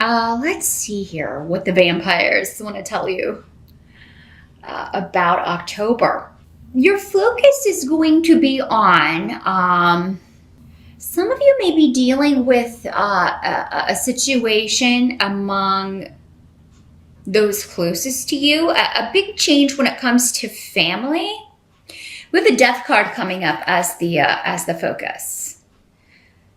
Let's see here what the vampires want to tell you about October. Your focus is going to be on some of you may be dealing with a situation among those closest to you, a big change when it comes to family, with the death card coming up as the focus.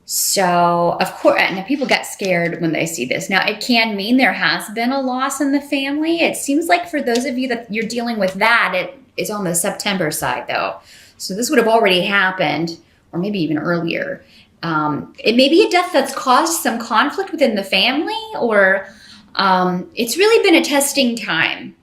So, of course, and people get scared when they see this. Now, it can mean there has been a loss in the family. It seems like for those of you that you're dealing with that, it is on the September side, though. So this would have already happened, or maybe even earlier. It may be a death that's caused some conflict within the family, or it's really been a testing time.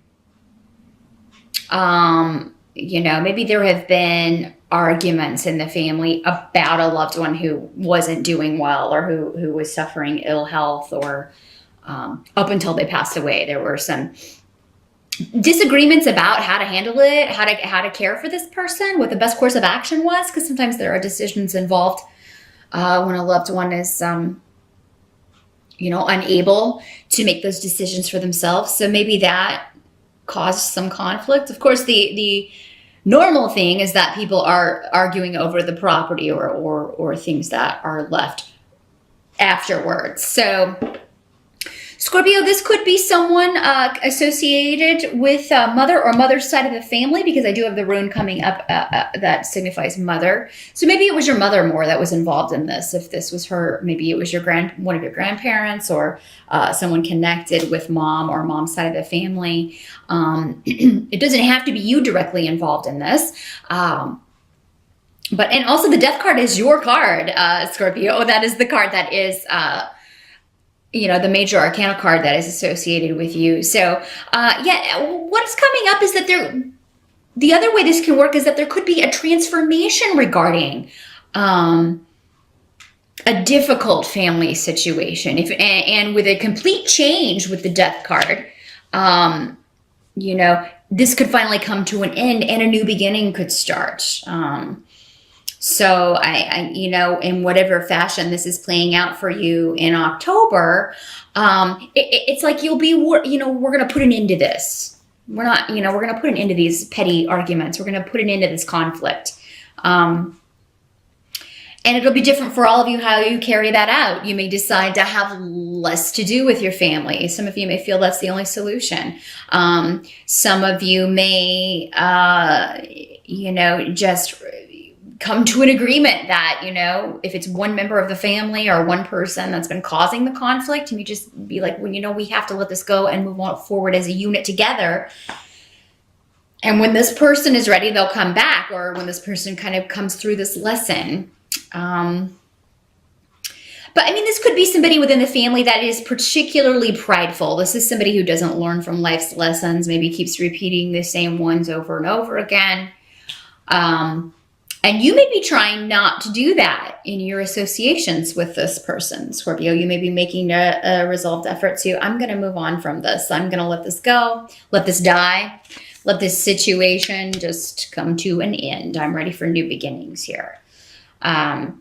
Maybe there have been arguments in the family about a loved one who wasn't doing well, or who was suffering ill health, or up until they passed away, there were some disagreements about how to handle it, how to care for this person, what the best course of action was, because sometimes there are decisions involved when a loved one is unable to make those decisions for themselves. So maybe that caused some conflict. Of course, the normal thing is that people are arguing over the property or things that are left afterwards. So Scorpio, this could be someone associated with mother or mother's side of the family, because I do have the rune coming up that signifies mother. So maybe it was your mother more that was involved in this. If this was her, maybe it was one of your grandparents, or someone connected with mom or mom's side of the family. It doesn't have to be you directly involved in this. And also the death card is your card, Scorpio. That is the card that is the major arcana card that is associated with you. So, what's coming up is that the other way this can work is that there could be a transformation regarding a difficult family situation. And with a complete change with the death card, this could finally come to an end and a new beginning could start. So in whatever fashion this is playing out for you in October, it's like you'll be, we're going to put an end to this. We're going to put an end to these petty arguments. We're going to put an end to this conflict. And it'll be different for all of you how you carry that out. You may decide to have less to do with your family. Some of you may feel that's the only solution. Some of you may, just come to an agreement that, if it's one member of the family or one person that's been causing the conflict, and you just be like, well, we have to let this go and move on forward as a unit together. And when this person is ready, they'll come back, or when this person kind of comes through this lesson. But this could be somebody within the family that is particularly prideful. This is somebody who doesn't learn from life's lessons, maybe keeps repeating the same ones over and over again. And you may be trying not to do that in your associations with this person, Scorpio. You may be making a resolved effort to, I'm going to move on from this. I'm going to let this go, let this die, let this situation just come to an end. I'm ready for new beginnings here. Again,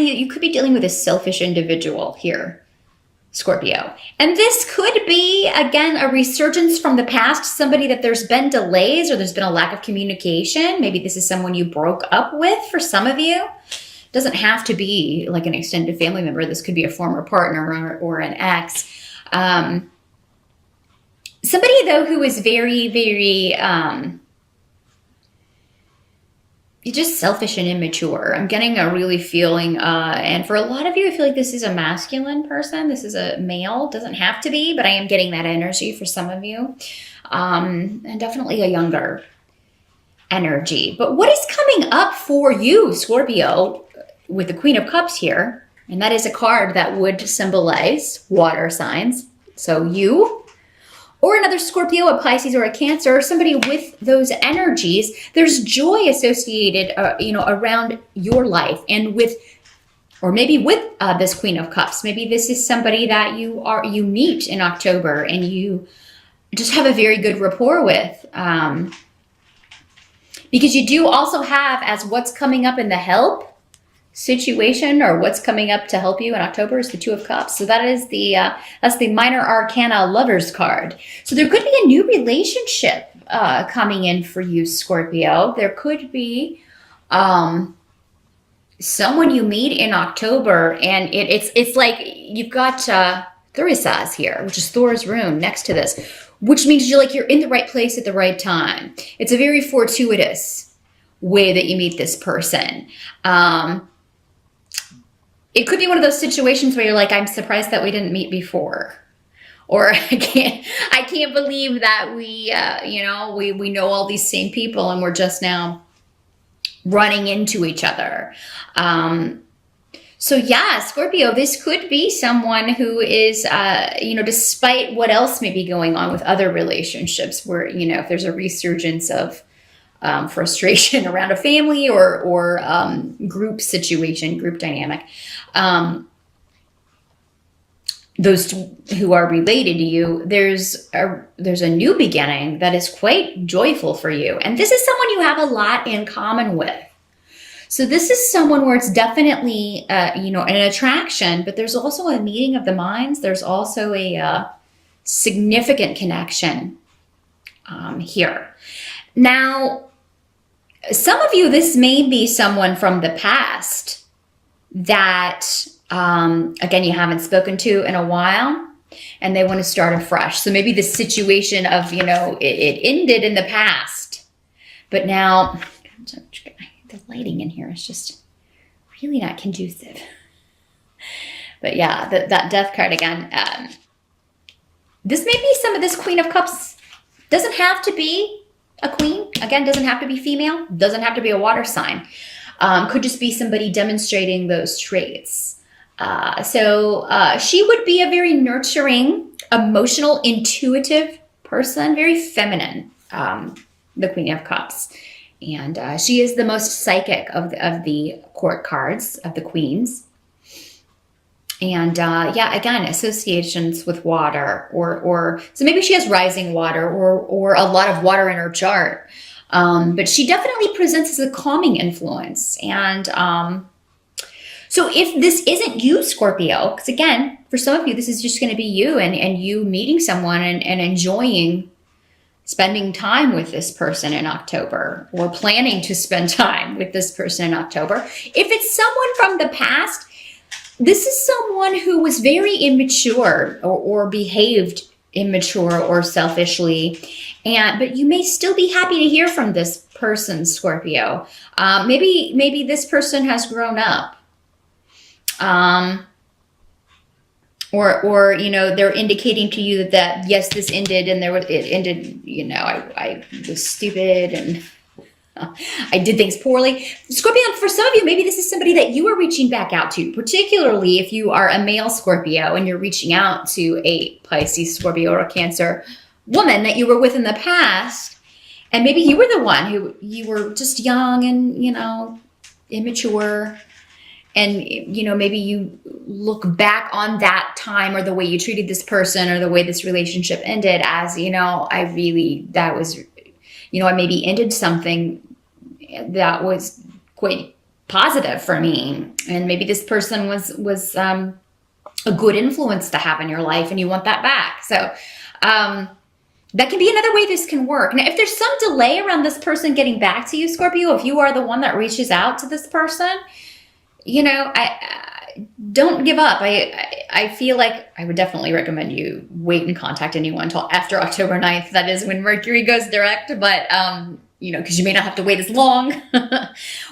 you could be dealing with a selfish individual here, Scorpio. And this could be, again, a resurgence from the past, somebody that there's been delays or there's been a lack of communication. Maybe this is someone you broke up with for some of you. It doesn't have to be like an extended family member. This could be a former partner or an ex. Somebody, though, who is very, very... you're just selfish and immature. I'm getting a really feeling, and for a lot of you, I feel like this is a masculine person. This is a male. Doesn't have to be, but I am getting that energy for some of you. And definitely a younger energy. But what is coming up for you, Scorpio, with the Queen of Cups here? And that is a card that would symbolize water signs. So you, or another Scorpio, a Pisces, or a Cancer, or somebody with those energies, there's joy associated, around your life and with, or maybe with this Queen of Cups. Maybe this is somebody that you meet in October and you just have a very good rapport with. Because you do also have, as what's coming up in the help, situation or what's coming up to help you in October is the Two of Cups. So that is that's the minor arcana lovers card. So there could be a new relationship coming in for you, Scorpio. There could be someone you meet in October, and it's like you've got Thurisaz here, which is Thor's rune next to this, which means you're in the right place at the right time. It's a very fortuitous way that you meet this person. It could be one of those situations where you're like, I'm surprised that we didn't meet before. Or I can't believe that we know all these same people and we're just now running into each other. So yeah, Scorpio, this could be someone who is, despite what else may be going on with other relationships where, if there's a resurgence of frustration around a family or group situation, group dynamic, those who are related to you, there's a new beginning that is quite joyful for you. And this is someone you have a lot in common with. So this is someone where it's definitely, an attraction, but there's also a meeting of the minds. There's also a significant connection here. Now, some of you, this may be someone from the past that, again, you haven't spoken to in a while and they want to start afresh. So maybe the situation of, it ended in the past, but now the lighting in here is just really not conducive. But yeah, that death card again. This may be some of this Queen of Cups. Doesn't have to be a queen. Again, doesn't have to be female. Doesn't have to be a water sign. Could just be somebody demonstrating those traits. So she would be a very nurturing, emotional, intuitive person, very feminine, the Queen of Cups. And she is the most psychic of the court cards, of the queens. And again, associations with water, or so maybe she has rising water or a lot of water in her chart. But she definitely presents as a calming influence. And so if this isn't you, Scorpio, because again, for some of you, this is just going to be you and you meeting someone and enjoying spending time with this person in October, or planning to spend time with this person in October. If it's someone from the past, this is someone who was very immature or behaved immature or selfishly, but you may still be happy to hear from this person, Scorpio. Maybe this person has grown up. Or they're indicating to you that yes, this ended and it ended, I was stupid and I did things poorly. Scorpio, for some of you, maybe this is somebody that you are reaching back out to, particularly if you are a male Scorpio and you're reaching out to a Pisces, Scorpio, or a Cancer woman that you were with in the past. And maybe you were the one who you were just young and, immature. And, maybe you look back on that time or the way you treated this person or the way this relationship ended as, I maybe ended something that was quite positive for me. And maybe this person was a good influence to have in your life and you want that back. So that can be another way this can work. Now, if there's some delay around this person getting back to you, Scorpio, if you are the one that reaches out to this person, I don't give up. I feel like I would definitely recommend you wait and contact anyone until after October 9th. That is when Mercury goes direct, but, because you may not have to wait as long.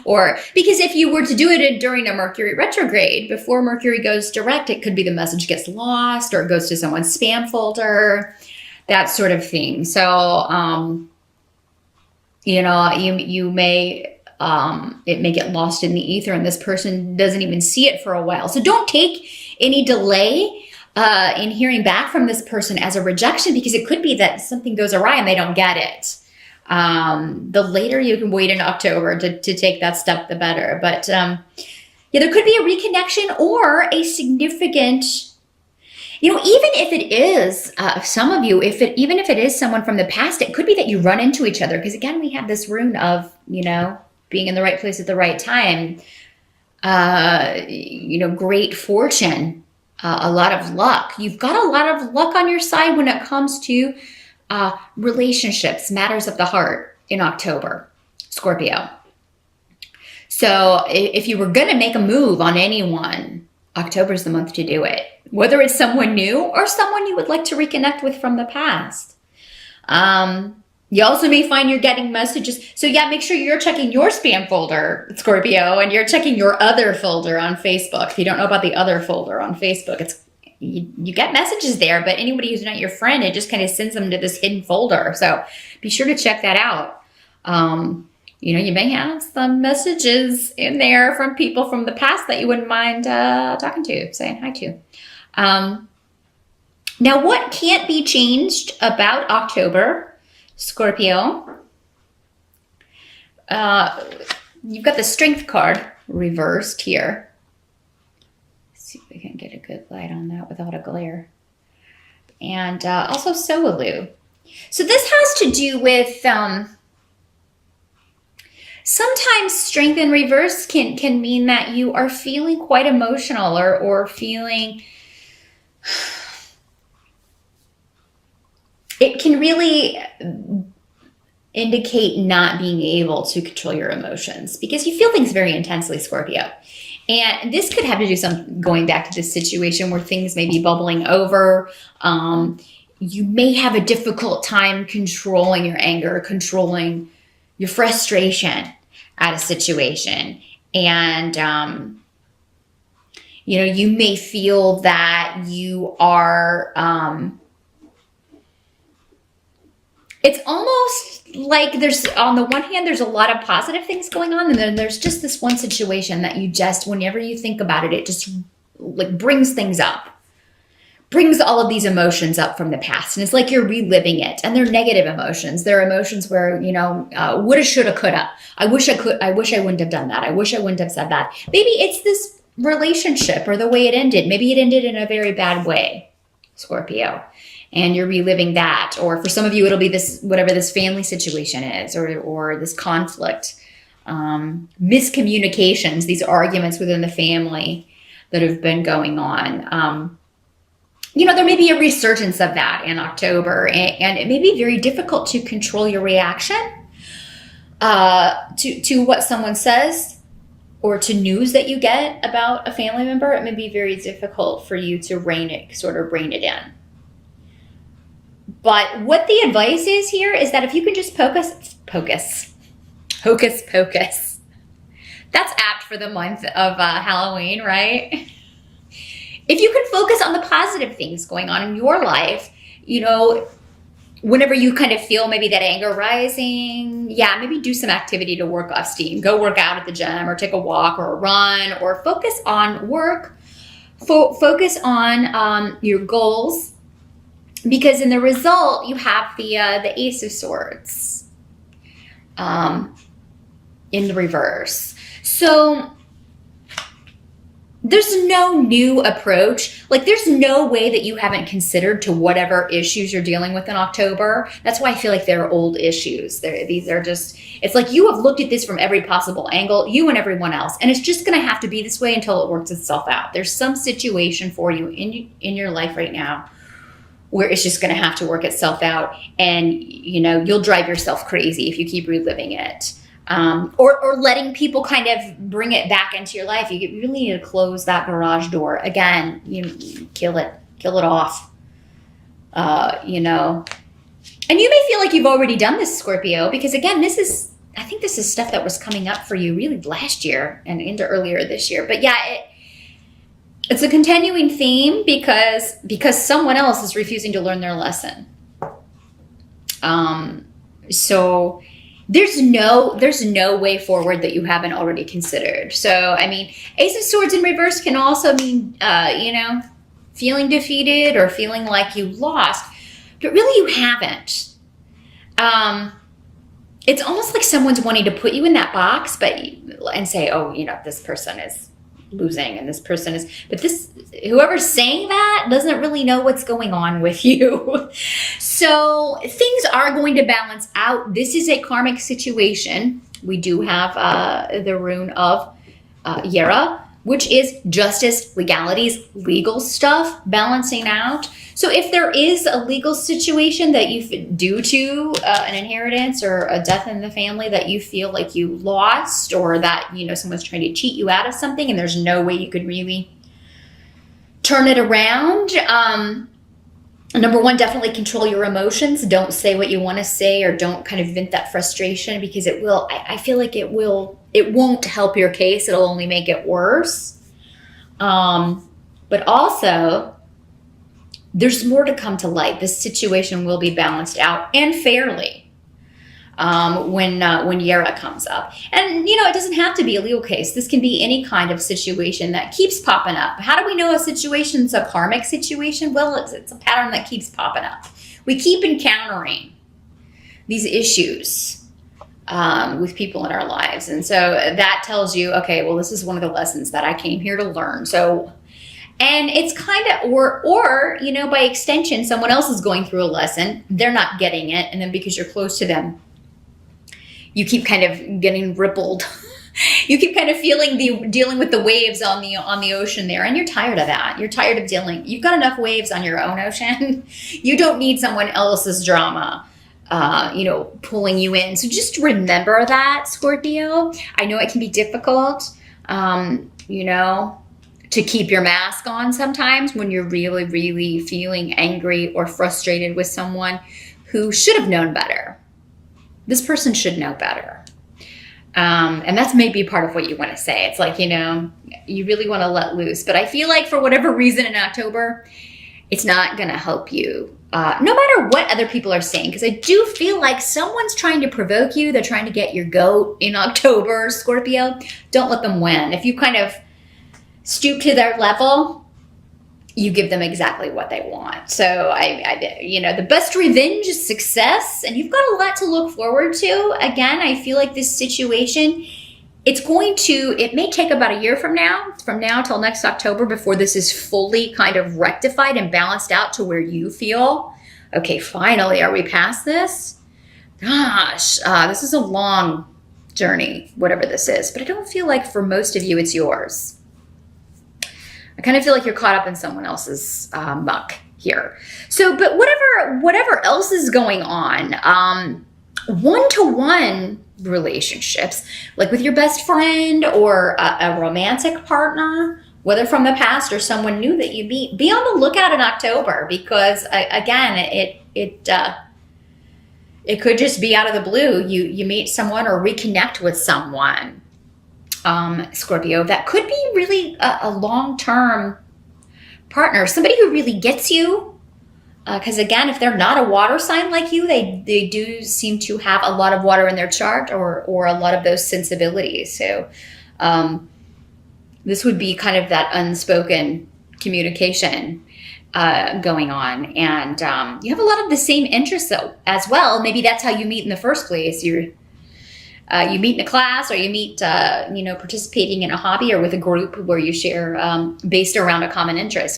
Or because if you were to do it during a Mercury retrograde, before Mercury goes direct, it could be the message gets lost or it goes to someone's spam folder, that sort of thing. So, you may... it may get lost in the ether and this person doesn't even see it for a while. So don't take any delay in hearing back from this person as a rejection, because it could be that something goes awry and they don't get it. The later you can wait in October to take that step, the better. But there could be a reconnection or a significant, even if it is some of you, even if it is someone from the past, it could be that you run into each other. Because again, we have this rune of, being in the right place at the right time. great fortune, a lot of luck. You've got a lot of luck on your side when it comes to relationships, matters of the heart in October, Scorpio. So if you were going to make a move on anyone, October is the month to do it. Whether it's someone new or someone you would like to reconnect with from the past. You also may find you're getting messages. So yeah, make sure you're checking your spam folder, Scorpio, and you're checking your other folder on Facebook. If you don't know about the other folder on Facebook, you get messages there, but anybody who's not your friend, it just kind of sends them to this hidden folder. So be sure to check that out. You may have some messages in there from people from the past that you wouldn't mind talking to, saying hi to. Now, what can't be changed about October, Scorpio? You've got the Strength card reversed here. Let's see if we can get a good light on that without a glare. And also Soalu. So this has to do with sometimes Strength in reverse can mean that you are feeling quite emotional or feeling... It can really indicate not being able to control your emotions because you feel things very intensely, Scorpio. And this could have to do some going back to this situation where things may be bubbling over. You may have a difficult time controlling your anger, controlling your frustration at a situation. And, you may feel that you are... It's almost like there's, on the one hand, there's a lot of positive things going on. And then there's just this one situation that you just, whenever you think about it, it just like brings things up, brings all of these emotions up from the past. And it's like you're reliving it. And they're negative emotions. They're emotions where, woulda, shoulda, coulda. I wish I wouldn't have done that. I wish I wouldn't have said that. Maybe it's this relationship or the way it ended. Maybe it ended in a very bad way, Scorpio. And you're reliving that. Or for some of you, it'll be this, whatever this family situation is, or this conflict, miscommunications, these arguments within the family that have been going on. There may be a resurgence of that in October, and it may be very difficult to control your reaction to what someone says or to news that you get about a family member. It may be very difficult for you to rein it in. But what the advice is here is that if you can just hocus pocus. That's apt for the month of Halloween, right? If you can focus on the positive things going on in your life, whenever you kind of feel maybe that anger rising, maybe do some activity to work off steam. Go work out at the gym or take a walk or a run or focus on work. Focus on your goals. Because in the result, you have the Ace of Swords in the reverse. So there's no new approach. Like there's no way that you haven't considered to whatever issues you're dealing with in October. That's why I feel like they're old issues. These are just, it's like you have looked at this from every possible angle, you and everyone else. And it's just going to have to be this way until it works itself out. There's some situation for you in your life right now where it's just going to have to work itself out. And, you'll drive yourself crazy if you keep reliving it. Or letting people kind of bring it back into your life. You really need to close that garage door. Again, kill it off. And you may feel like you've already done this, Scorpio, because again, I think this is stuff that was coming up for you really last year and into earlier this year. But it's a continuing theme because someone else is refusing to learn their lesson. So there's no way forward that you haven't already considered. So, Ace of Swords in reverse can also mean, feeling defeated or feeling like you lost, but really you haven't. It's almost like someone's wanting to put you in that box, and say, oh, this person is losing and this person is, but whoever's saying that doesn't really know what's going on with you. So things are going to balance out. This is a karmic situation. We do have the rune of Yera, which is justice, legalities, legal stuff, balancing out. So if there is a legal situation that you, due to an inheritance or a death in the family, that you feel like you lost, or that, you know, someone's trying to cheat you out of something and there's no way you could really turn it around, number one, definitely control your emotions. Don't say what you want to say, or don't kind of vent that frustration, because it will, I feel like it won't help your case. It'll only make it worse. But also, there's more to come to light. This situation will be balanced out and fairly when Yera comes up. And, you know, it doesn't have to be a legal case. This can be any kind of situation that keeps popping up. How do we know a situation's a karmic situation? Well, it's a pattern that keeps popping up. We keep encountering these issues with people in our lives. And so that tells you, okay, well, this is one of the lessons that I came here to learn. So, and it's kind of, or, you know, by extension, someone else is going through a lesson. They're not getting it. And then because you're close to them, you keep kind of getting rippled. You keep kind of dealing with the waves on the ocean there. And you're tired of that. You're tired of dealing. You've got enough waves on your own ocean. You don't need someone else's drama, you know, pulling you in. So just remember that, Scorpio. I know it can be difficult, you know, to keep your mask on sometimes when you're really, really feeling angry or frustrated with someone who should have known better. This person should know better. And that's maybe part of what you want to say. It's like, you know, you really want to let loose. But I feel like for whatever reason in October, it's not going to help you. No matter what other people are saying. Because I do feel like someone's trying to provoke you. They're trying to get your goat in October, Scorpio. Don't let them win. If you kind of stoop to their level, you give them exactly what they want. So you know, the best revenge is success, and you've got a lot to look forward to. Again, I feel like this situation, it may take about a year from now till next October before this is fully kind of rectified and balanced out to where you feel, okay, finally, are we past this? Gosh, this is a long journey, whatever this is, but I don't feel like for most of you, it's yours. I kind of feel like you're caught up in someone else's muck here. So, but whatever else is going on, one-to-one relationships, like with your best friend or a romantic partner, whether from the past or someone new that you meet, be on the lookout in October, because again, it could just be out of the blue. You meet someone or reconnect with someone, Scorpio, that could be really a long-term partner, somebody who really gets you. Because again, if they're not a water sign like you, they do seem to have a lot of water in their chart, or a lot of those sensibilities. So this would be kind of that unspoken communication going on. And you have a lot of the same interests though, as well. Maybe that's how you meet in the first place. You meet in a class, or you meet, you know, participating in a hobby or with a group where you share based around a common interest.